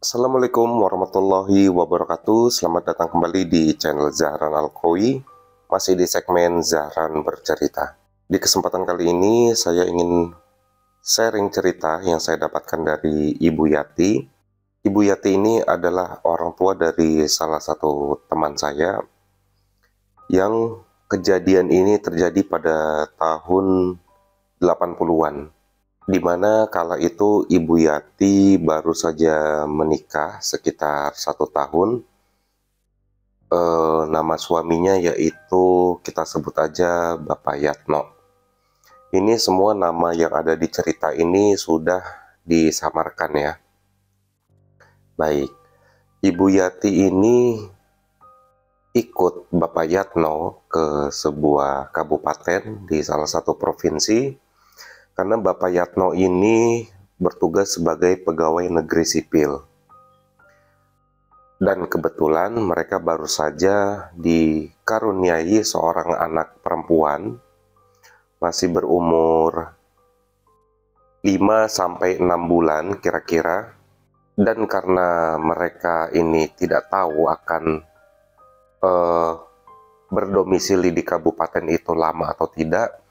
Assalamualaikum warahmatullahi wabarakatuh. Selamat datang kembali di channel Zahran Alkowi. Masih di segmen Zahran Bercerita. Di kesempatan kali ini saya ingin sharing cerita yang saya dapatkan dari Ibu Yati. Ibu Yati ini adalah orang tua dari salah satu teman saya yang kejadian ini terjadi pada tahun 80-an. Di mana kala itu Ibu Yati baru saja menikah sekitar 1 tahun. Nama suaminya yaitu kita sebut aja Bapak Yatno. Ini semua nama yang ada di cerita ini sudah disamarkan ya. Baik, Ibu Yati ini ikut Bapak Yatno ke sebuah kabupaten di salah satu provinsi. Karena Bapak Yatno ini bertugas sebagai pegawai negeri sipil. Dan kebetulan mereka baru saja dikaruniai seorang anak perempuan, masih berumur 5-6 bulan kira-kira. Dan karena mereka ini tidak tahu akan berdomisili di kabupaten itu lama atau tidak,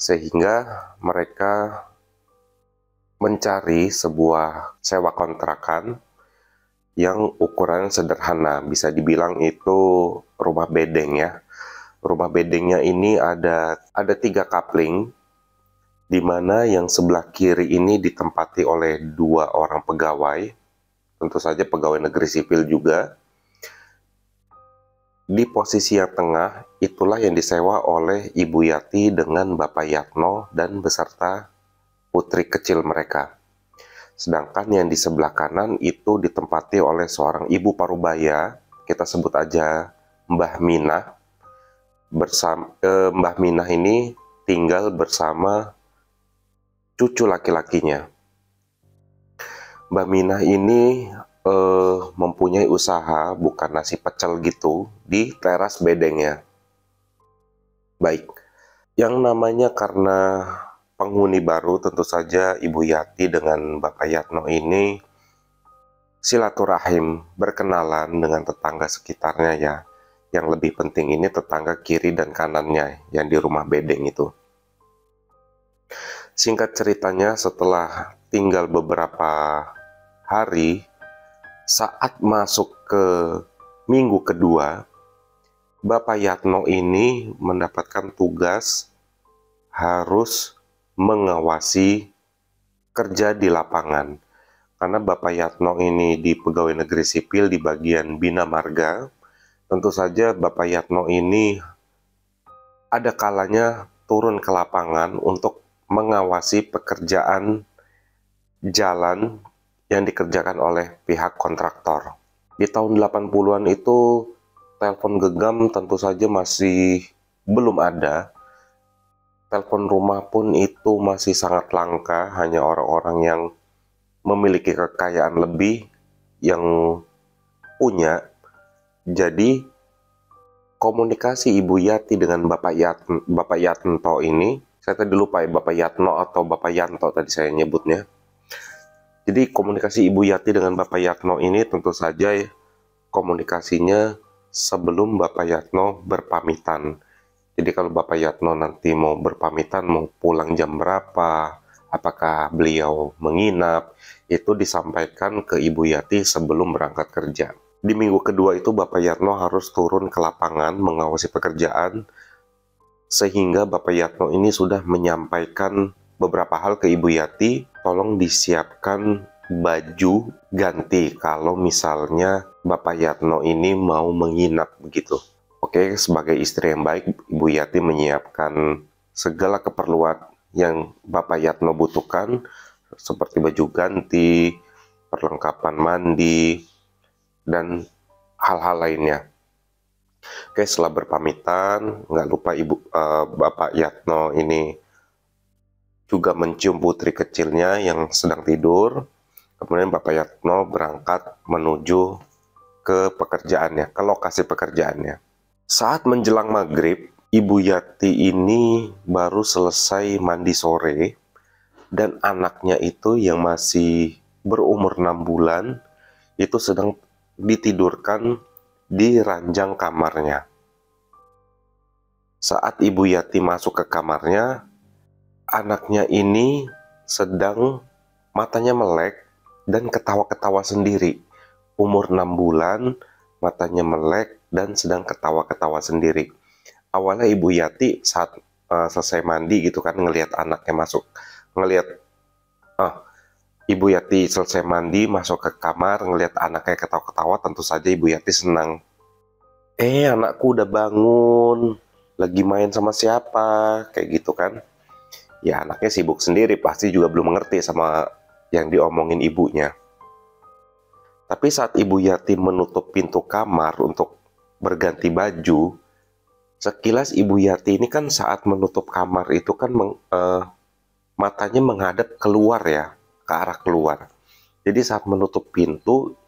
sehingga mereka mencari sebuah sewa kontrakan yang ukuran sederhana. Bisa dibilang itu rumah bedeng ya. Rumah bedengnya ini ada 3 kapling, di mana yang sebelah kiri ini ditempati oleh 2 orang pegawai, tentu saja pegawai negeri sipil juga. Di posisi yang tengah, itulah yang disewa oleh Ibu Yati dengan Bapak Yatno dan beserta putri kecil mereka. Sedangkan yang di sebelah kanan itu ditempati oleh seorang ibu parubaya, kita sebut aja Mbah Minah. Mbah Minah ini tinggal bersama cucu laki-lakinya. Mbah Minah ini mempunyai usaha bukan nasi pecel gitu di teras bedengnya. Baik, yang namanya karena penghuni baru, tentu saja Ibu Yati dengan Bapak Yatno ini silaturahim, berkenalan dengan tetangga sekitarnya ya. Yang lebih penting ini tetangga kiri dan kanannya yang di rumah bedeng itu. Singkat ceritanya, setelah tinggal beberapa hari, saat masuk ke minggu kedua, Bapak Yatno ini mendapatkan tugas harus mengawasi kerja di lapangan. Karena Bapak Yatno ini di pegawai negeri sipil di bagian Bina Marga, tentu saja Bapak Yatno ini ada kalanya turun ke lapangan untuk mengawasi pekerjaan jalan yang dikerjakan oleh pihak kontraktor. Di tahun 80-an itu telepon genggam tentu saja masih belum ada. Telepon rumah pun itu masih sangat langka, hanya orang-orang yang memiliki kekayaan lebih yang punya. Jadi komunikasi Ibu Yati dengan Bapak Yatno ini, saya tadi lupa ya, Bapak Yatno atau Bapak Yanto tadi saya nyebutnya. Jadi komunikasi Ibu Yati dengan Bapak Yatno ini tentu saja komunikasinya sebelum Bapak Yatno berpamitan. Jadi kalau Bapak Yatno nanti mau berpamitan, mau pulang jam berapa, apakah beliau menginap, itu disampaikan ke Ibu Yati sebelum berangkat kerja. Di minggu kedua itu Bapak Yatno harus turun ke lapangan mengawasi pekerjaan, sehingga Bapak Yatno ini sudah menyampaikan beberapa hal ke Ibu Yati, tolong disiapkan baju ganti kalau misalnya Bapak Yatno ini mau menginap begitu. Oke, sebagai istri yang baik, Ibu Yati menyiapkan segala keperluan yang Bapak Yatno butuhkan, seperti baju ganti, perlengkapan mandi, dan hal-hal lainnya. Oke, setelah berpamitan, nggak lupa Bapak Yatno ini juga mencium putri kecilnya yang sedang tidur. Kemudian Bapak Yatno berangkat menuju ke pekerjaannya, ke lokasi pekerjaannya. Saat menjelang maghrib, Ibu Yati ini baru selesai mandi sore, dan anaknya itu yang masih berumur 6 bulan itu sedang ditidurkan di ranjang kamarnya. Saat Ibu Yati masuk ke kamarnya, anaknya ini sedang matanya melek dan ketawa-ketawa sendiri. Umur 6 bulan, matanya melek dan sedang ketawa-ketawa sendiri. Awalnya Ibu Yati saat selesai mandi gitu kan, ngelihat anaknya masuk, Ibu Yati selesai mandi masuk ke kamar, ngelihat anaknya ketawa-ketawa, tentu saja Ibu Yati senang. Anakku udah bangun, lagi main sama siapa, kayak gitu kan. Ya anaknya sibuk sendiri, pasti juga belum mengerti sama yang diomongin ibunya. Tapi saat Ibu Yati menutup pintu kamar untuk berganti baju, sekilas Ibu Yati ini kan saat menutup kamar itu kan matanya menghadap keluar ya, ke arah keluar. Jadi saat menutup pintu,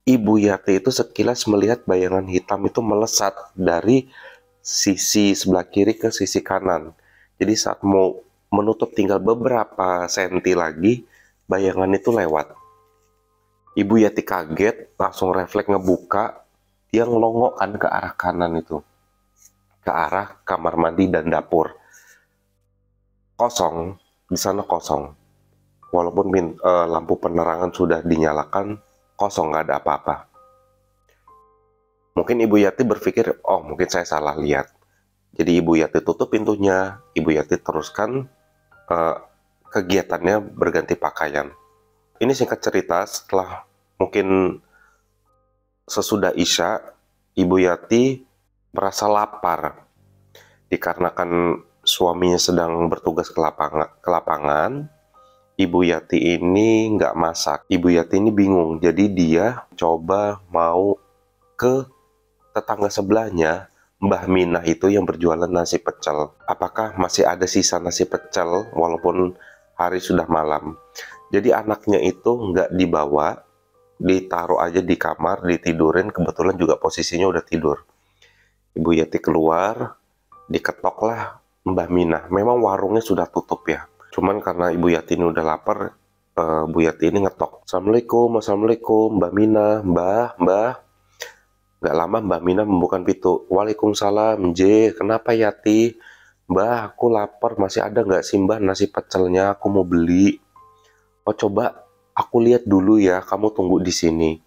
Ibu Yati itu sekilas melihat bayangan hitam itu melesat dari sisi sebelah kiri ke sisi kanan. Jadi saat mau menutup tinggal beberapa senti lagi, bayangan itu lewat. Ibu Yati kaget, langsung refleks ngebuka, dia ngelongok kan ke arah kanan itu, ke arah kamar mandi dan dapur. Kosong, di sana kosong. Walaupun lampu penerangan sudah dinyalakan, kosong, nggak ada apa-apa. Mungkin Ibu Yati berpikir, oh mungkin saya salah lihat. Jadi Ibu Yati tutup pintunya, Ibu Yati teruskan kegiatannya berganti pakaian. Ini singkat cerita, setelah mungkin sesudah Isya, Ibu Yati merasa lapar. Dikarenakan suaminya sedang bertugas ke lapangan, Ibu Yati ini nggak masak. Ibu Yati ini bingung, jadi dia coba mau ke tetangga sebelahnya, Mbah Minah itu yang berjualan nasi pecel. Apakah masih ada sisa nasi pecel walaupun hari sudah malam? Jadi anaknya itu nggak dibawa, ditaruh aja di kamar, ditidurin, kebetulan juga posisinya udah tidur. Ibu Yati keluar, diketoklah Mbah Minah. Memang warungnya sudah tutup ya. Cuman karena Ibu Yati ini udah lapar, Bu Yati ini ngetok. Assalamualaikum, Mbak Minah, Mbah. Gak lama Mbak Minah membuka pintu. Waalaikumsalam, kenapa Yati? Mbah, aku lapar, masih ada nggak sih Mbah nasi pecelnya? Aku mau beli. Oh coba, aku lihat dulu ya, kamu tunggu di sini.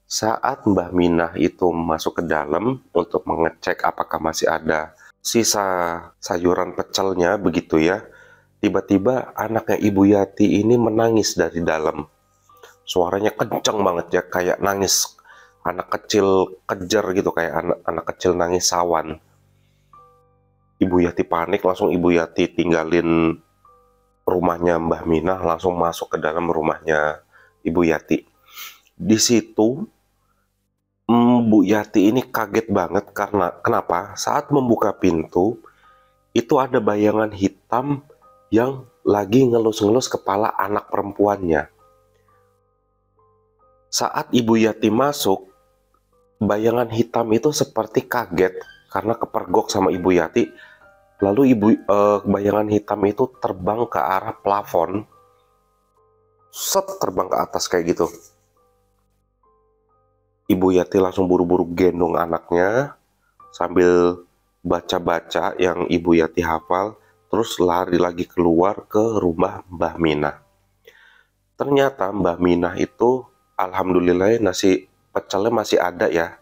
Saat Mbah Minah itu masuk ke dalam untuk mengecek apakah masih ada sisa sayuran pecelnya begitu ya, tiba-tiba anaknya Ibu Yati ini menangis dari dalam. Suaranya kenceng banget ya, kayak nangis anak kecil kejer gitu, kayak anak kecil nangis sawan. Ibu Yati panik, langsung Ibu Yati tinggalin rumahnya Mbah Minah, langsung masuk ke dalam rumahnya Ibu Yati. Di situ Bu Yati ini kaget banget karena kenapa? Saat membuka pintu itu ada bayangan hitam yang lagi ngelus-ngelus kepala anak perempuannya. Saat Ibu Yati masuk, bayangan hitam itu seperti kaget karena kepergok sama Ibu Yati. Lalu bayangan hitam itu terbang ke arah plafon, terbang ke atas kayak gitu. Ibu Yati langsung buru-buru gendong anaknya sambil baca-baca yang Ibu Yati hafal, terus lari lagi keluar ke rumah Mbah Minah. Ternyata Mbah Minah itu alhamdulillah nasi pecelnya masih ada ya,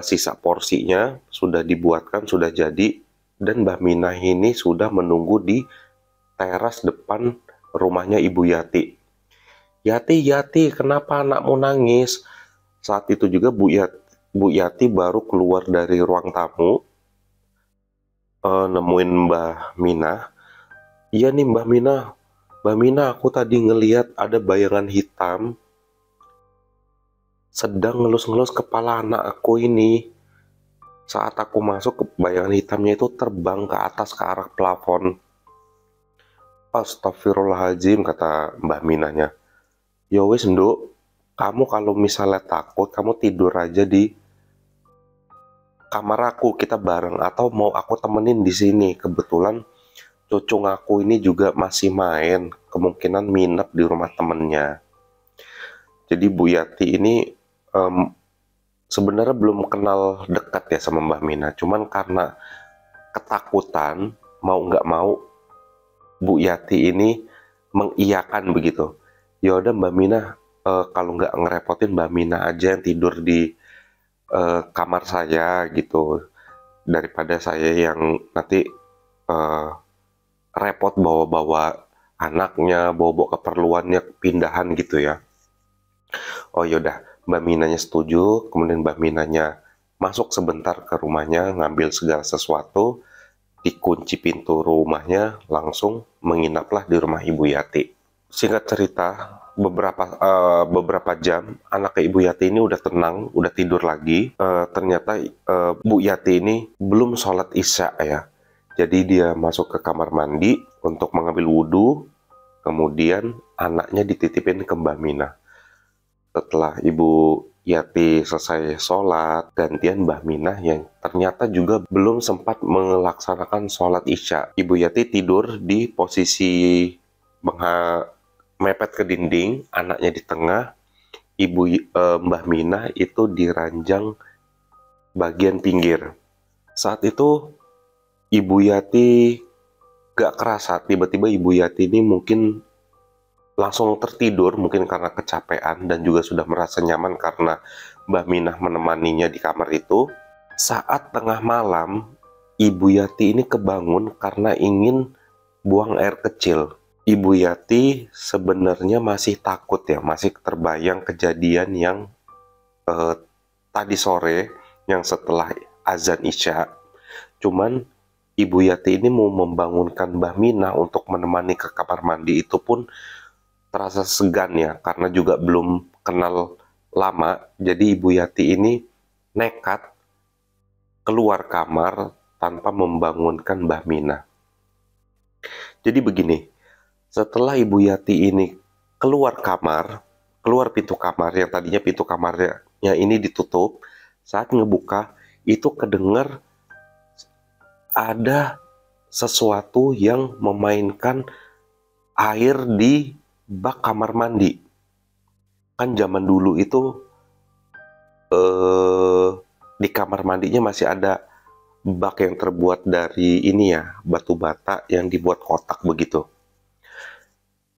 sisa porsinya sudah dibuatkan, sudah jadi, dan Mbah Minah ini sudah menunggu di teras depan rumahnya Ibu Yati. Yati, kenapa anakmu nangis? Saat itu juga Bu Yati baru keluar dari ruang tamu, nemuin Mbah Minah. Iya nih Mbah Minah, aku tadi ngeliat ada bayangan hitam sedang ngelus-ngelus kepala anak aku ini. Saat aku masuk, bayangan hitamnya itu terbang ke atas ke arah plafon. Astagfirullahaladzim, kata Mbah Minahnya. Ya wes nduk, kamu kalau misalnya takut, kamu tidur aja di kamar aku, kita bareng, atau mau aku temenin di sini. Kebetulan cucu aku ini juga masih main, kemungkinan nginep di rumah temennya. Jadi Bu Yati ini em, sebenarnya belum kenal dekat ya sama Mbak Mina, cuman karena ketakutan, mau nggak mau Bu Yati ini mengiyakan begitu. Ya udah Mbak Mina, kalau nggak ngerepotin Mbak Mina aja yang tidur di kamar saya gitu, daripada saya yang nanti eh, repot bawa-bawa anaknya, bawa-bawa keperluannya pindahan gitu ya. Oh yaudah, Mbak Minanya setuju, kemudian Mbak Minanya masuk sebentar ke rumahnya, ngambil segala sesuatu, dikunci pintu rumahnya, langsung menginaplah di rumah Ibu Yati. Singkat cerita, beberapa jam, anak Ibu Yati ini udah tenang, udah tidur lagi. Ternyata Bu Yati ini belum sholat Isya ya. Jadi dia masuk ke kamar mandi untuk mengambil wudhu, kemudian anaknya dititipin ke Mbak Mina. Setelah Ibu Yati selesai sholat, gantian Mbah Minah yang ternyata juga belum sempat melaksanakan sholat Isya. Ibu Yati tidur di posisi mepet ke dinding, anaknya di tengah, Mbah Minah itu di ranjang bagian pinggir. Saat itu Ibu Yati gak kerasa, tiba-tiba Ibu Yati ini mungkin langsung tertidur, mungkin karena kecapean dan juga sudah merasa nyaman karena Mbah Minah menemaninya di kamar itu. Saat tengah malam, Ibu Yati ini kebangun karena ingin buang air kecil. Ibu Yati sebenarnya masih takut ya, masih terbayang kejadian yang tadi sore, yang setelah azan Isya. Cuman Ibu Yati ini mau membangunkan Mbah Minah untuk menemani ke kamar mandi itu pun terasa segan ya, karena juga belum kenal lama. Jadi Ibu Yati ini nekat keluar kamar tanpa membangunkan Mbah Minah. Jadi begini, setelah Ibu Yati ini keluar kamar, keluar pintu kamar yang tadinya pintu kamarnya ini ditutup, saat ngebuka itu kedengar ada sesuatu yang memainkan air di bak kamar mandi. Kan zaman dulu itu di kamar mandinya masih ada bak yang terbuat dari ini ya, batu bata yang dibuat kotak begitu.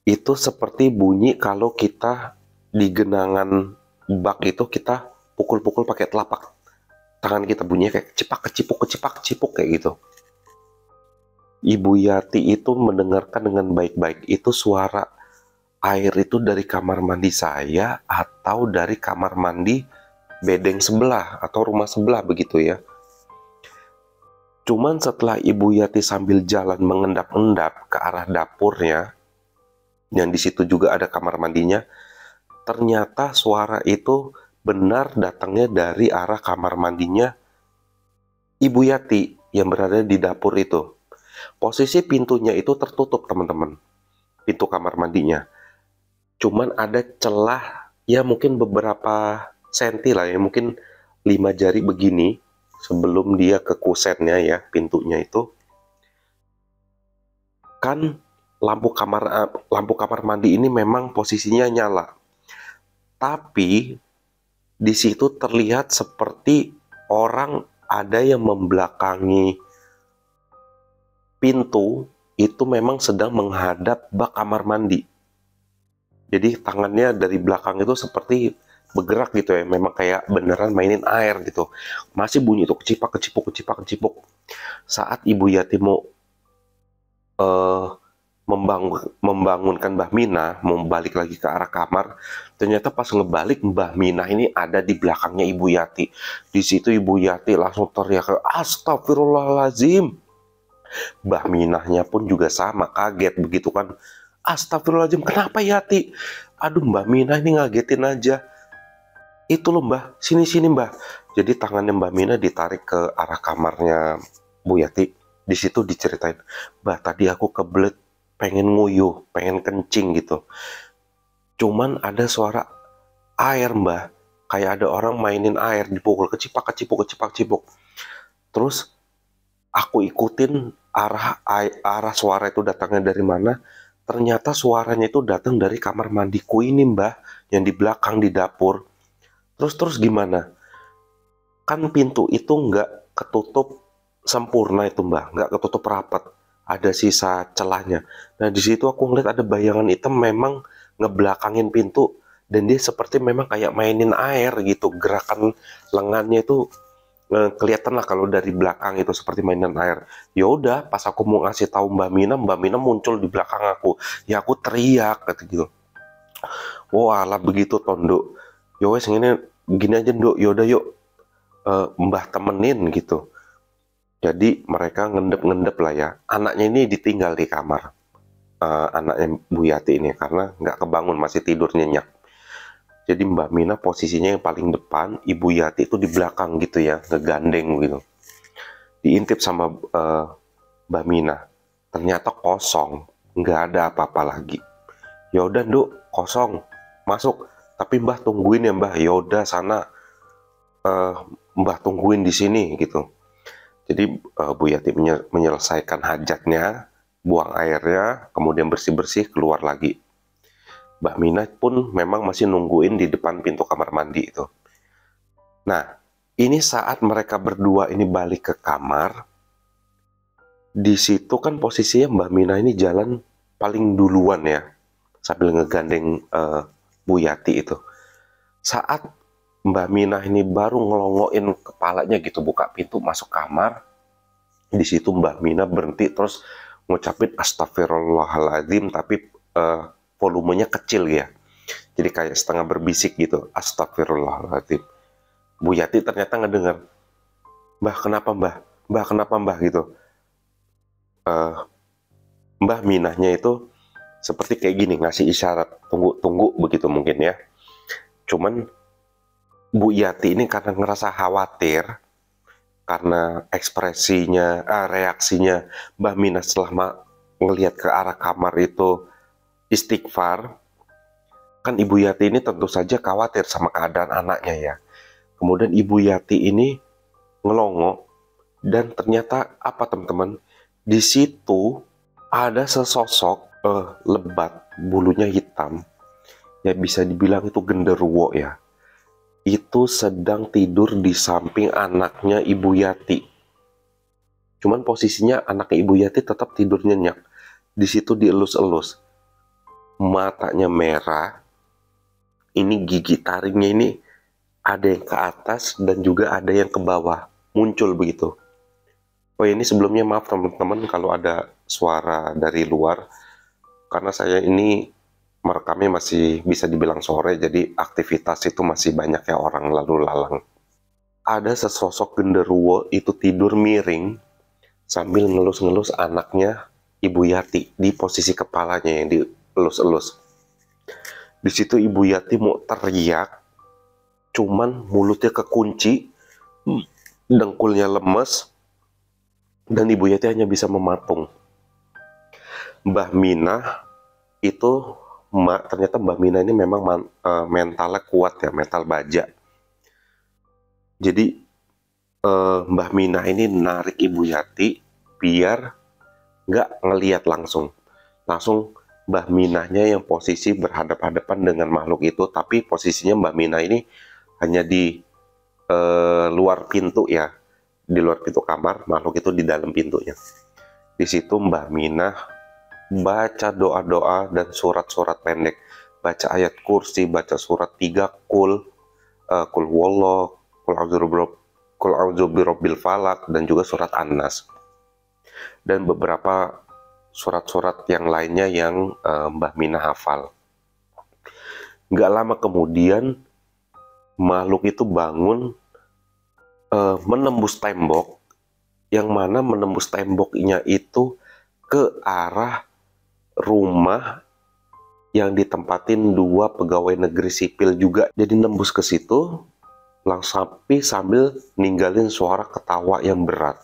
Itu seperti bunyi kalau kita di genangan bak itu kita pukul-pukul pakai telapak tangan kita, bunyinya kayak kecipak kecipuk kayak gitu. Ibu Yati itu mendengarkan dengan baik-baik, itu suara air itu dari kamar mandi saya atau dari kamar mandi bedeng sebelah atau rumah sebelah begitu ya. Cuman setelah Ibu Yati sambil jalan mengendap-endap ke arah dapurnya, yang di situ juga ada kamar mandinya, ternyata suara itu benar datangnya dari arah kamar mandinya Ibu Yati yang berada di dapur itu. Posisi pintunya itu tertutup teman-teman, pintu kamar mandinya. Cuman ada celah ya mungkin beberapa senti lah ya, mungkin 5 jari begini sebelum dia ke kusennya ya, pintunya itu. Kan lampu kamar mandi ini memang posisinya nyala. Tapi di situ terlihat seperti orang ada yang membelakangi pintu itu, memang sedang menghadap bak kamar mandi. Jadi tangannya dari belakang itu seperti bergerak gitu ya, memang kayak beneran mainin air gitu. Masih bunyi itu kecipak kecipuk. Saat Ibu Yati mau membangunkan Mbah Minah, mau balik lagi ke arah kamar, ternyata pas ngebalik Mbah Minah ini ada di belakangnya Ibu Yati. Di situ Ibu Yati langsung teriak, "Astagfirullahaladzim!" Mbah Minahnya pun juga sama, kaget begitu kan. "Astagfirullahaladzim, kenapa Yati?" "Aduh Mbah Minah ini ngagetin aja." "Itu loh Mbah, sini Mbah." Jadi tangannya Mbah Minah ditarik ke arah kamarnya Bu Yati. Di situ diceritain, "Mbah, tadi aku kebelet pengen nguyuh, pengen kencing gitu. Cuman ada suara air Mbah, kayak ada orang mainin air, dipukul kecipak kecipuk. Terus aku ikutin arah suara itu datangnya dari mana. Ternyata suaranya itu datang dari kamar mandiku ini Mbah, yang di belakang di dapur. Terus gimana? Kan pintu itu nggak ketutup sempurna itu Mbah, nggak ketutup rapat. Ada sisa celahnya. Nah di situ aku ngeliat ada bayangan hitam memang ngebelakangin pintu dan dia seperti memang kayak mainin air gitu. Gerakan lengannya itu kelihatan lah kalau dari belakang itu seperti mainan air. Ya udah, pas aku mau ngasih tahu Mbak Mina muncul di belakang aku. Ya aku teriak kata gitu. Wah, lah begitu Tondo. Yo wes gini aja Nduk, yaudah yuk Mbah temenin gitu. Jadi mereka ngendep-ngendep lah ya. Anaknya ini ditinggal di kamar. Anaknya Bu Yati ini karena nggak kebangun, masih tidur nyenyak. Jadi Mbak Mina posisinya yang paling depan, Ibu Yati itu di belakang gitu ya, ngegandeng gitu. Diintip sama Mbak Mina. Ternyata kosong, nggak ada apa-apa lagi. Ya udah Nduk, kosong, masuk. Tapi Mbah tungguin ya Mbah. Ya udah sana, Mbah tungguin di sini gitu. Jadi Bu Yati menyelesaikan hajatnya, buang airnya, kemudian bersih-bersih, keluar lagi. Mbak Mina pun memang masih nungguin di depan pintu kamar mandi itu. Nah, ini saat mereka berdua ini balik ke kamar, di situ kan posisinya Mbak Mina ini jalan paling duluan ya, sambil ngegandeng Bu Yati itu. Saat Mbak Mina ini baru ngelongokin kepalanya gitu, buka pintu masuk kamar. Di situ Mbak Mina berhenti terus ngucapin astagfirullahaladzim, tapi volumenya kecil ya. Jadi kayak setengah berbisik gitu, astagfirullahaladzim. Bu Yati ternyata ngedengar, Mbah kenapa Mbah? Mbah kenapa Mbah gitu. Mbah Minahnya itu seperti kayak gini, ngasih isyarat, tunggu begitu mungkin ya. Cuman Bu Yati ini karena ngerasa khawatir, karena ekspresinya, reaksinya Mbah Minah setelah ngelihat ke arah kamar itu istighfar, kan Ibu Yati ini tentu saja khawatir sama keadaan anaknya ya. Kemudian Ibu Yati ini ngelongo, dan ternyata apa teman-teman? Di situ ada sesosok lebat, bulunya hitam, ya bisa dibilang itu genderuwo ya. Itu sedang tidur di samping anaknya Ibu Yati. Cuman posisinya anaknya Ibu Yati tetap tidur nyenyak. Di situ dielus-elus. Matanya merah. Ini gigi taringnya ini ada yang ke atas dan juga ada yang ke bawah. Muncul begitu. Oh ini sebelumnya maaf teman-teman kalau ada suara dari luar. Karena saya ini merekamnya masih bisa dibilang sore, jadi aktivitas itu masih banyak ya orang lalu lalang. Ada sesosok genderuwo itu tidur miring sambil ngelus-ngelus anaknya Ibu Yati di posisi kepalanya yang dielus-elus. Di situ Ibu Yati mau teriak, cuman mulutnya kekunci, dengkulnya lemes, dan Ibu Yati hanya bisa mematung. Mbah Minah itu ternyata Mbak Mina ini memang mentalnya kuat ya, mental baja. Jadi Mbah Mina ini narik Ibu Yati biar nggak ngelihat langsung Mbah Minahnya yang posisi berhadap-hadapan dengan makhluk itu, tapi posisinya Mbah Mina ini hanya di luar pintu ya, di luar pintu kamar, makhluk itu di dalam pintunya. Di situ Mbah Mina baca doa-doa dan surat-surat pendek, baca ayat kursi, baca surat 3 kul wallah, kul a'udzu birabbil falaq, dan juga surat An-Nas, dan beberapa surat-surat yang lainnya yang Mbah Mina hafal. Nggak lama kemudian makhluk itu bangun, menembus tembok, yang mana menembus temboknya itu ke arah rumah yang ditempatin 2 pegawai negeri sipil juga. Jadi nembus ke situ langsung sambil ninggalin suara ketawa yang berat,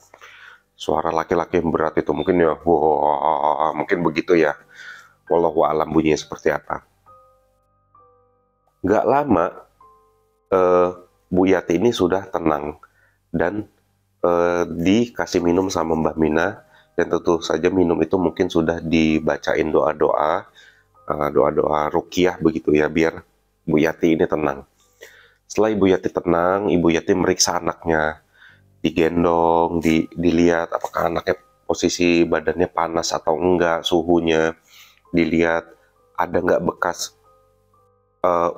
suara laki-laki yang berat itu mungkin ya, wah, mungkin begitu ya, wallahu alam bunyinya seperti apa. Nggak lama Bu Yati ini sudah tenang dan dikasih minum sama Mbak Mina. Dan tentu saja minum itu mungkin sudah dibacain doa-doa ruqyah begitu ya, biar Bu Yati ini tenang. Setelah Ibu Yati tenang, Ibu Yati meriksa anaknya, digendong, dilihat apakah anaknya posisi badannya panas atau enggak, suhunya, dilihat ada nggak bekas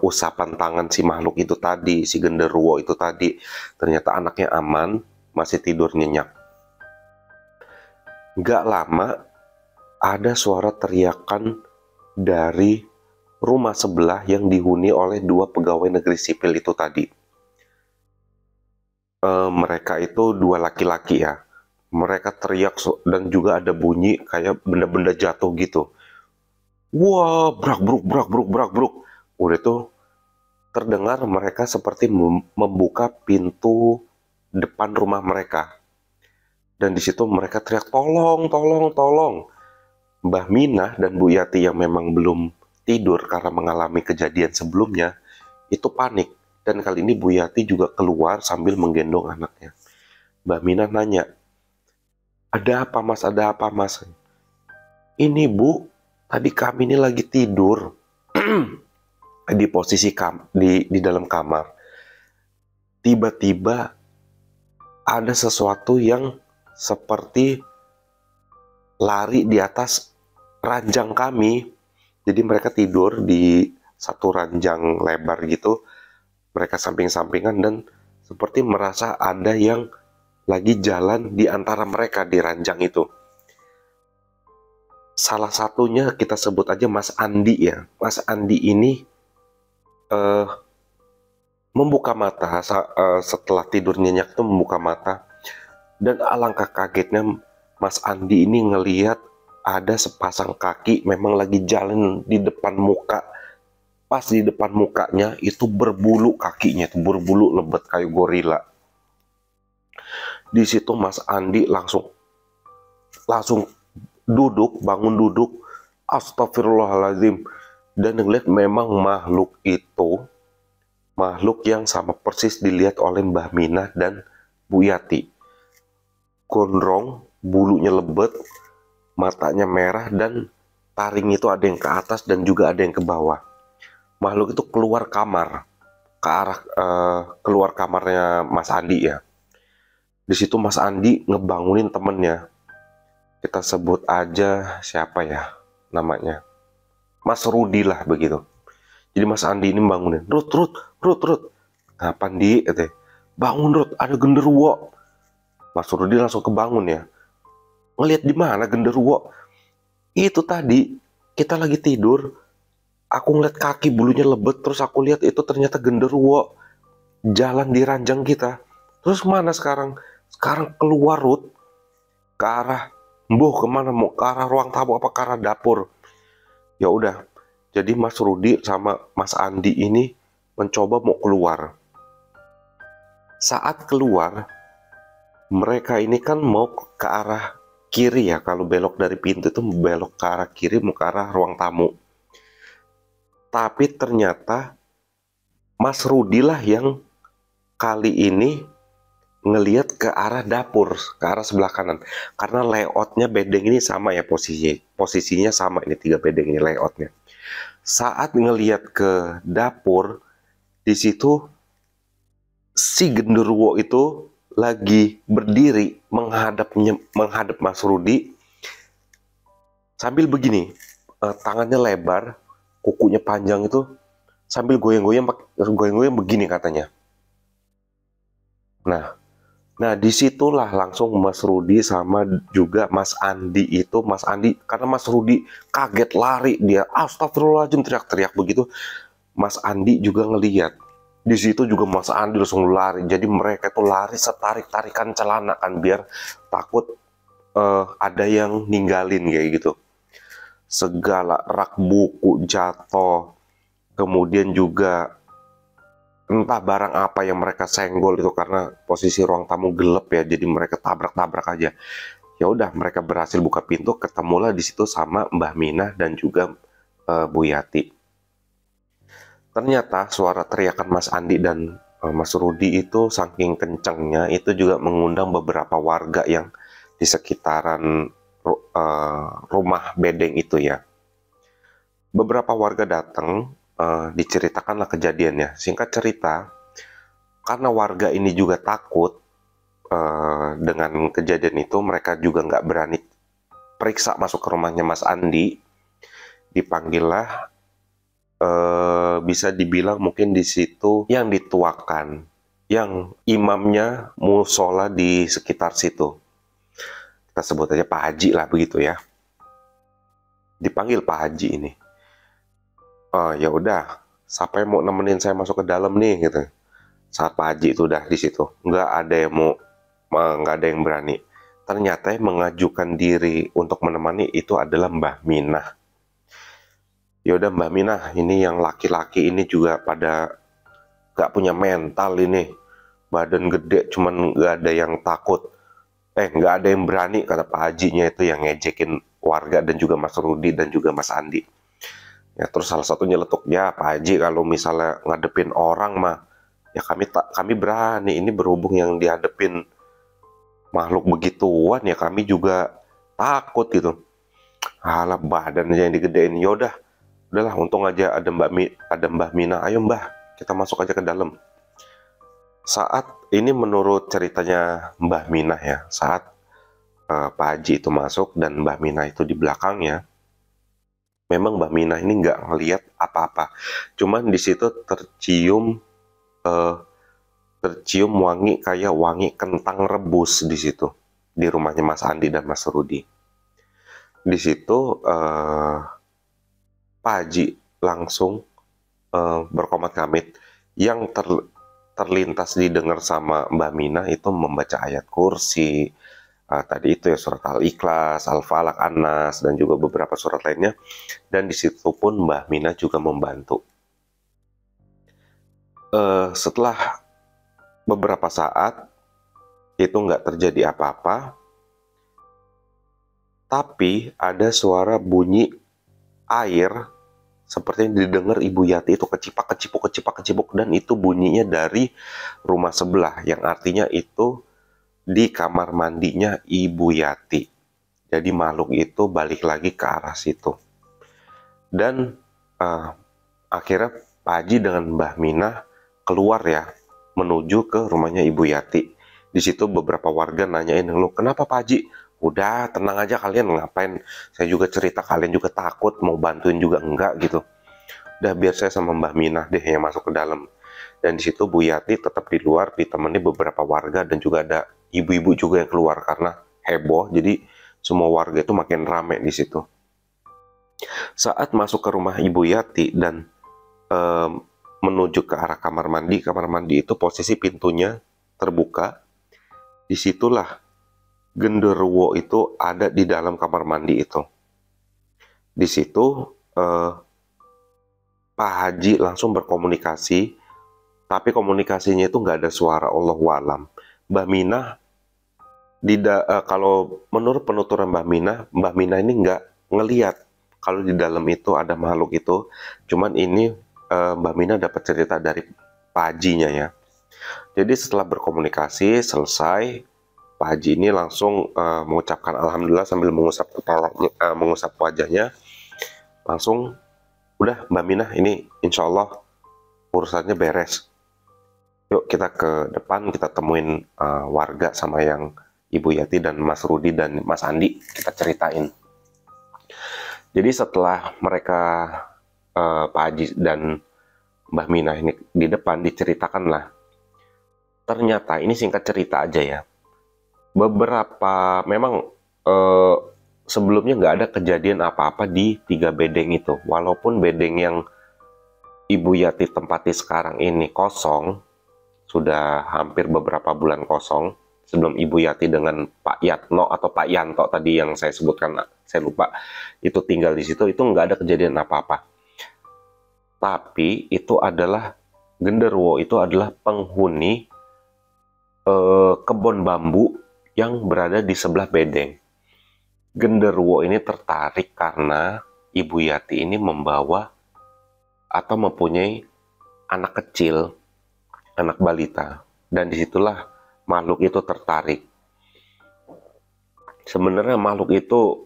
usapan tangan si makhluk itu tadi, si genderuwo itu tadi. Ternyata anaknya aman, masih tidur nyenyak. Nggak lama, ada suara teriakan dari rumah sebelah yang dihuni oleh 2 pegawai negeri sipil itu tadi. Mereka itu 2 laki-laki ya. Mereka teriak dan juga ada bunyi kayak benda-benda jatuh gitu. Wah, brak bruk brak bruk brak bruk. Udah tuh terdengar mereka seperti membuka pintu depan rumah mereka. Dan di situ mereka teriak, tolong, tolong, tolong. Mbah Minah dan Bu Yati yang memang belum tidur karena mengalami kejadian sebelumnya, itu panik. Dan kali ini Bu Yati juga keluar sambil menggendong anaknya. Mbah Minah nanya, ada apa mas, ada apa mas? Ini Bu, tadi kami ini lagi tidur di posisi di dalam kamar. Tiba-tiba ada sesuatu yang seperti lari di atas ranjang kami. Jadi mereka tidur di satu ranjang lebar gitu. Mereka samping-sampingan dan seperti merasa ada yang lagi jalan di antara mereka di ranjang itu. Salah satunya kita sebut aja Mas Andi ya. Mas Andi ini membuka mata setelah tidur nyenyak itu membuka mata, dan alangkah kagetnya Mas Andi ini ngelihat ada sepasang kaki memang lagi jalan di depan muka. Pas di depan mukanya itu berbulu, kakinya itu berbulu lebat kayak gorila. Di situ Mas Andi langsung duduk, bangun duduk, astagfirullahaladzim, dan ngeliat memang makhluk itu makhluk yang sama persis dilihat oleh Mbah Minah dan Bu Yati. Gondrong, bulunya lebat, matanya merah, dan taring itu ada yang ke atas dan juga ada yang ke bawah. Makhluk itu keluar kamar, ke arah keluar kamarnya Mas Andi ya. Di situ Mas Andi ngebangunin temennya. Kita sebut aja siapa ya namanya, Mas Rudi lah begitu. Jadi Mas Andi ini bangunin, Rut. Kapan di? Bangun Rut, ada genderuwo. Mas Rudi langsung kebangun ya. Ngelihat di mana genderuwo? Itu tadi kita lagi tidur, aku ngeliat kaki bulunya lebat, terus aku lihat itu ternyata genderuwo jalan di ranjang kita. Terus mana sekarang? Sekarang keluar Rut, ke arah kemana, mau ke arah ruang tamu apa ke arah dapur? Ya udah. Jadi Mas Rudi sama Mas Andi ini mencoba mau keluar. Saat keluar, mereka ini kan mau ke arah kiri ya. Kalau belok dari pintu itu belok ke arah kiri, mau ke arah ruang tamu. Tapi ternyata Mas Rudi lah yang kali ini ngelihat ke arah dapur, ke arah sebelah kanan. Karena layoutnya bedeng ini sama ya, posisinya sama, ini 3 bedeng ini layoutnya. Saat ngelihat ke dapur, di situ si genderuwo itu lagi berdiri menghadap Mas Rudi sambil begini, tangannya lebar, kukunya panjang itu, sambil goyang-goyang begini katanya. Nah, disitulah langsung Mas Rudi sama juga Mas Andi itu, Mas Andi, karena Mas Rudi kaget lari, dia astagfirullahaladzim teriak-teriak begitu. Mas Andi juga ngeliat. Di situ juga Mas Andi langsung lari. Jadi mereka itu lari setarik-tarikan celana kan, biar takut ada yang ninggalin kayak gitu. Segala rak buku jatuh, kemudian juga entah barang apa yang mereka senggol itu, karena posisi ruang tamu gelap ya, jadi mereka tabrak-tabrak aja. Ya udah, mereka berhasil buka pintu, ketemulah di situ sama Mbah Minah dan juga Bu Yati. Ternyata suara teriakan Mas Andi dan Mas Rudi itu saking kencengnya, itu juga mengundang beberapa warga yang di sekitaran rumah bedeng itu ya. Beberapa warga datang, diceritakanlah kejadiannya. Singkat cerita, karena warga ini juga takut dengan kejadian itu, mereka juga nggak berani periksa masuk ke rumahnya Mas Andi. Dipanggillah, bisa dibilang mungkin di situ yang dituakan, yang imamnya musola di sekitar situ. Kita sebut aja Pak Haji lah begitu ya. Dipanggil Pak Haji ini. Ya udah, siapa yang mau nemenin saya masuk ke dalam nih gitu. Saat Pak Haji itu udah di situ, nggak ada yang berani. Ternyata yang mengajukan diri untuk menemani itu adalah Mbah Minah. Ya udah Mbah Minah, ini yang laki-laki ini juga pada nggak punya mental ini, badan gede, cuman nggak ada yang takut. Nggak ada yang berani, kata Pak Hajinya itu yang ngejekin warga dan juga Mas Rudi dan juga Mas Andi. Ya terus salah satunya letuk, ya Pak Haji kalau misalnya ngadepin orang mah, ya kami berani. Ini berhubung yang dihadepin makhluk begituan, ya kami juga takut gitu. Alah, badannya yang digedein. Yaudah, udahlah, untung aja ada Mbah Mina. Ayo Mbah, kita masuk aja ke dalam. Saat ini menurut ceritanya Mbah Minah ya, saat Pak Haji itu masuk dan Mbah Minah itu di belakangnya, memang Mbah Minah ini nggak ngelihat apa-apa. Cuman di situ tercium wangi kayak wangi kentang rebus di situ, di rumahnya Mas Andi dan Mas Rudi. Di situ Pak Haji langsung berkomat-kamit. Yang terlintas didengar sama Mbah Minah itu membaca ayat kursi, tadi itu ya surat Al-Ikhlas, Al-Falaq, An-Nas, dan juga beberapa surat lainnya. Dan di situ pun Mbah Minah juga membantu. Setelah beberapa saat itu nggak terjadi apa-apa, tapi ada suara bunyi air seperti yang didengar Ibu Yati itu, kecipak kecipuk, dan itu bunyinya dari rumah sebelah, yang artinya itu di kamar mandinya Ibu Yati. Jadi makhluk itu balik lagi ke arah situ. Dan akhirnya Pak Haji dengan Mbah Minah keluar ya, menuju ke rumahnya Ibu Yati. Di situ beberapa warga nanyain, "Lu kenapa Pak Haji?" "Udah, tenang aja, kalian ngapain? Saya juga cerita, kalian juga takut, mau bantuin juga enggak gitu. Udah, biar saya sama Mbah Minah deh yang masuk ke dalam." Dan di situ Bu Yati tetap di luar ditemani beberapa warga, dan juga ada ibu-ibu juga yang keluar karena heboh. Jadi semua warga itu makin rame di situ. Saat masuk ke rumah Ibu Yati dan menuju ke arah kamar mandi itu posisi pintunya terbuka. Disitulah genderuwo itu ada di dalam kamar mandi itu. Di situ Pak Haji langsung berkomunikasi, tapi komunikasinya itu nggak ada suara, Allahu a'lam. Mbah Minah, kalau menurut penuturan Mbah Minah ini nggak ngelihat kalau di dalam itu ada makhluk itu. Cuman ini Mbah Minah dapat cerita dari Pak Hajinya ya. Jadi setelah berkomunikasi selesai, Pak Haji ini langsung mengucapkan alhamdulillah sambil mengusap kepalanya, mengusap wajahnya. Langsung, udah Mbak Minah, ini insya Allah urusannya beres. Yuk kita ke depan, kita temuin warga sama yang Ibu Yati dan Mas Rudi dan Mas Andi, kita ceritain. Jadi setelah mereka Pak Haji dan Mbah Minah ini di depan, diceritakanlah. Ternyata ini singkat cerita aja ya. Beberapa memang sebelumnya nggak ada kejadian apa-apa di 3 bedeng itu. Walaupun bedeng yang Ibu Yati tempati sekarang ini kosong, sudah hampir beberapa bulan kosong. Sebelum Ibu Yati dengan Pak Yatno atau Pak Yanto tadi yang saya sebutkan, saya lupa, itu tinggal di situ, itu nggak ada kejadian apa-apa. Tapi itu adalah genderuwo, itu adalah penghuni kebun bambu yang berada di sebelah bedeng. Genderuwo ini tertarik karena Ibu Yati ini membawa atau mempunyai anak kecil, anak balita, dan disitulah makhluk itu tertarik. Sebenarnya makhluk itu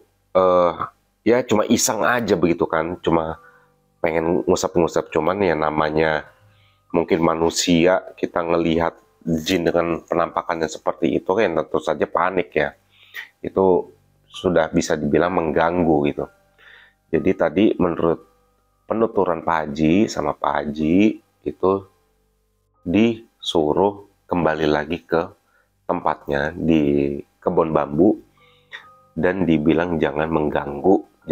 ya cuma iseng aja begitu kan, cuma pengen ngusap-ngusap, cuman ya namanya mungkin manusia kita ngelihat jin dengan penampakannya seperti itu kan tentu saja panik ya. Itu sudah bisa dibilang mengganggu gitu. Jadi tadi menurut penuturan Pak Haji sama Pak Haji itu disuruh kembali lagi ke tempatnya di kebun bambu dan dibilang jangan mengganggu,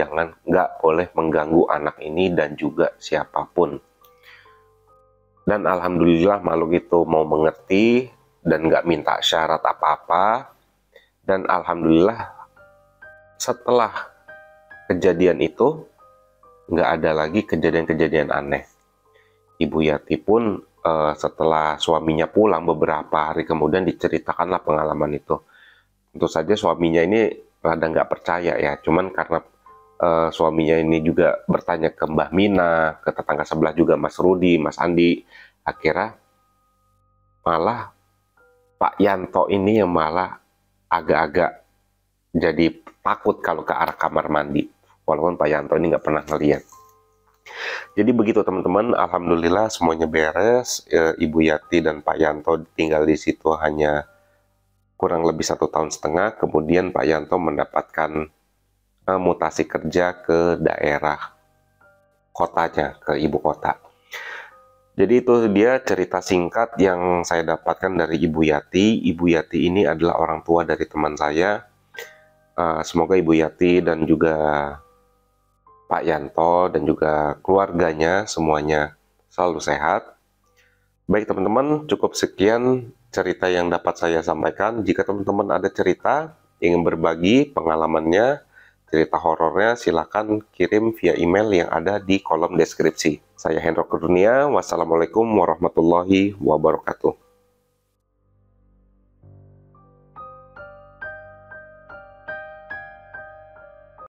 nggak boleh mengganggu anak ini dan juga siapapun. Dan alhamdulillah makhluk itu mau mengerti dan nggak minta syarat apa-apa. Dan alhamdulillah setelah kejadian itu nggak ada lagi kejadian-kejadian aneh. Ibu Yati pun setelah suaminya pulang beberapa hari kemudian diceritakanlah pengalaman itu. Tentu saja suaminya ini rada nggak percaya ya, cuman karena suaminya ini juga bertanya ke Mbah Mina, ke tetangga sebelah juga Mas Rudi, Mas Andi, akhirnya malah Pak Yanto ini yang malah agak-agak jadi takut kalau ke arah kamar mandi, walaupun Pak Yanto ini nggak pernah ngeliat. Jadi begitu teman-teman, alhamdulillah semuanya beres. Ibu Yati dan Pak Yanto tinggal di situ hanya kurang lebih 1,5 tahun. Kemudian Pak Yanto mendapatkan mutasi kerja ke daerah kotanya, ke ibu kota. Jadi itu dia cerita singkat yang saya dapatkan dari Ibu Yati. Ibu Yati ini adalah orang tua dari teman saya. Semoga Ibu Yati dan juga Pak Yanto dan juga keluarganya semuanya selalu sehat. Baik teman-teman, cukup sekian cerita yang dapat saya sampaikan. Jika teman-teman ada cerita, ingin berbagi pengalamannya, cerita horornya, silakan kirim via email yang ada di kolom deskripsi. Saya Hendro Kurnia, wassalamualaikum warahmatullahi wabarakatuh.